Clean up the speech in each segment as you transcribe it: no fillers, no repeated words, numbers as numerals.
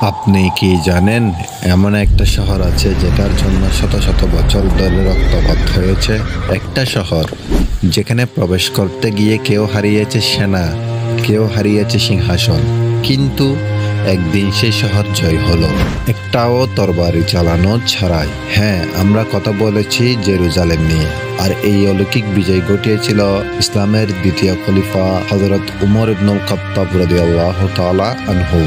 আপনি কি জানেন এমন একটা শহর আছে যেটার জন্য শত শত বছর ধরে রক্তপাত হয়েছে? একটা শহর যেখানে প্রবেশ করতে গিয়ে কেউ হারিয়েছে সেনা, কেউ হারিয়েছে সিংহাসন, কিন্তু একদিন সেই শহর জয় হলো, একটাও তরবারি চালানো ছাড়াই। হ্যাঁ, আমরা কথা বলেছি জেরুজালেম নিয়ে। আর এই অলৌকিক বিজয় ঘটিয়েছিল ইসলামের দ্বিতীয় খলিফা হযরত উমর ইবনুল খাত্তাব রাদিয়াল্লাহু তাআলা আনহু।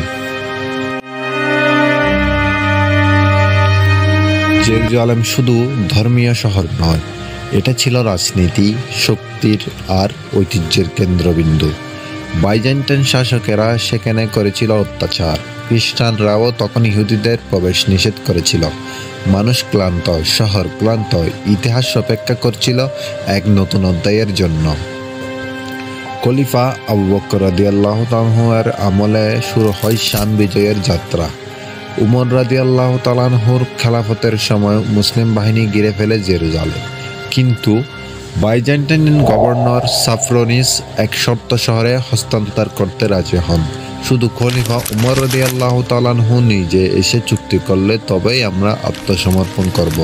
জেরুজালেম শুধু ধর্মীয় শহর নয়, এটা ছিল রাজনীতি, শক্তির আর ঐতিহ্যের কেন্দ্রবিন্দু। বাইজেন্টাইন শাসকেরা সেখানে করেছিল অত্যাচার, খ্রিস্টানরাও তখন ইহুদিদের প্রবেশ নিষেধ করেছিল। মানুষ ক্লান্ত, শহর ক্লান্ত, ইতিহাস অপেক্ষা করছিল এক নতুন অধ্যায়ের জন্য। খলিফা আবু বকর রাদিয়াল্লাহু তাআলা এর আমলে শুরু হয় শাম বিজয়ের যাত্রা। উমর রাদিয়াল্লাহু তাআলা আনহুর খেলাফতের সময় মুসলিম বাহিনী ঘিরে ফেলে জেরুজালেম, কিন্তু বাইজেন্টাইন গভর্নর সাফরনিস এক শর্ত শহরে হস্তান্তর করতে রাজি হন। শুধু খলিফা উমর রাদিয়াল্লাহু তাআলা আনহু নিজে এসে চুক্তি করলে তবেই আমরা আত্মসমর্পণ করব।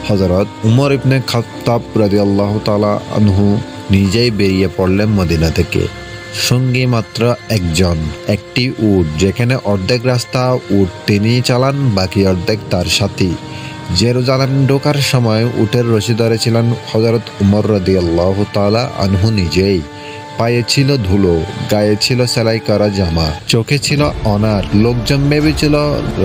হযরত উমর ইবনে খাত্তাব রাদিয়াল্লাহু তাআলা আনহু নিজেই বেরিয়ে পড়লেন মদিনা থেকে। সঙ্গী মাত্র একজন, একটি উট, যেখানে অর্ধেক রাস্তা উট তিনি চালান, বাকি অর্ধেক তার সাথী। জেরুজালেম ঢোকার সময় উটের রশি ধরেছিলেন হযরত উমর রাদিয়াল্লাহু তাআলা আনহু নিজেই। পায়ে ছিল ধুলো, গায়ে ছিল সেলাই করা জামা, চোখে ছিল অনার। লোকজন ভেবেছিল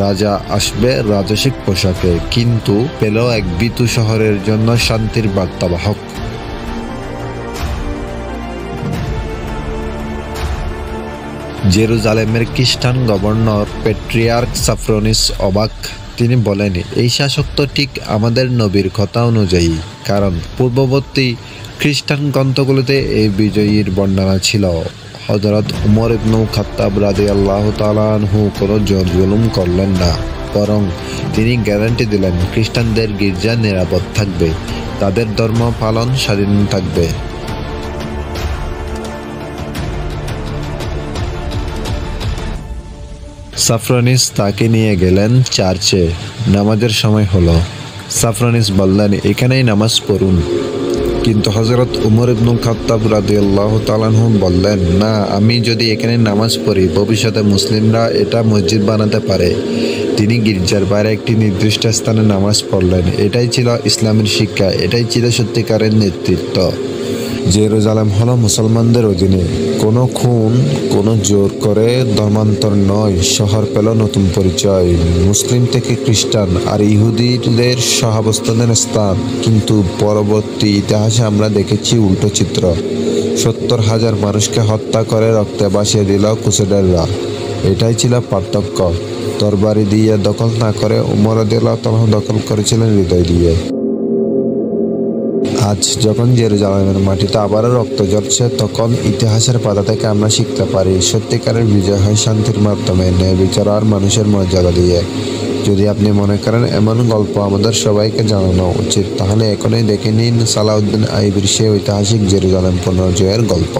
রাজা আসবে রাজসিক পোশাকে, কিন্তু পেল এক ভীতু শহরের জন্য শান্তির বার্তাবাহক। জেরুজালেমের খ্রিস্টান গভর্নর প্যাট্রিয়ার্ক সাফরনিস অবাক। তিনি বলেন, এই শাসক তো ঠিক আমাদের নবীর কথা অনুযায়ী, কারণ পূর্ববর্তী খ্রিস্টান গ্রন্থগুলোতে এই বিজয়ীর বর্ণনা ছিল। হযরত উমর ইবনুল খাত্তাব রাদিয়াল্লাহু তাআলা আনহু কোনো জোর জুলুম করলেন না, বরং তিনি গ্যারান্টি দিলেন খ্রিস্টানদের গির্জা নিরাপদ থাকবে, তাদের ধর্ম পালন স্বাধীন থাকবে। সাফরনিস তাকে নিয়ে গেলেন চার্চে। নামাজের সময় হলো। সাফরনিস বললেন, এখানেই নামাজ পড়ুন। কিন্তু হযরত উমর ইবনুল খাত্তাব রাদিয়াল্লাহু তাআলা আনহু বললেন, না, আমি যদি এখানে নামাজ পড়ি ভবিষ্যতে মুসলিমরা এটা মসজিদ বানাতে পারে। তিনি গির্জার বাইরে একটি নির্দিষ্ট স্থানে নামাজ পড়লেন। এটাই ছিল ইসলামের শিক্ষা, এটাই ছিল সত্যিকারের নেতৃত্ব। জেরুজালেম হলো মুসলমানদের অধীনে। কোনো খুন, কোনো জোর করে ধর্মান্তর নয়। শহর পেল নতুন পরিচয়, মুসলিম থেকে খ্রিস্টান আর ইহুদিদের সহাবস্থানের স্থান। কিন্তু পরবর্তী ইতিহাসে আমরা দেখেছি উল্টো চিত্র। ৭০,০০০ মানুষকে হত্যা করে রক্তে ভাসিয়ে দিল ক্রুসেডাররা। এটাই ছিল পার্থক্য। তরবারি দিয়ে দখল না করে উমর রাদিয়াল্লাহু তাআলা দখল করেছিলেন হৃদয় দিয়ে। আজ যখন জেরুজালেমের মাটিতে আবারও রক্ত ঝরছে, তখন ইতিহাসের পাতা থেকে আমরা শিখতে পারি সত্যিকারের বিজয় হয় শান্তির মাধ্যমে, ন্যায় বিচার আর মানুষের মর্যাদা দিয়ে। যদি আপনি মনে করেন এমন গল্প আমাদের সবাইকে জানানো উচিত, তাহলে এখনই দেখে নিন সালাউদ্দিন আইয়ুবীর সেই ঐতিহাসিক জেরুজালেম পুনর্জয়ের গল্প।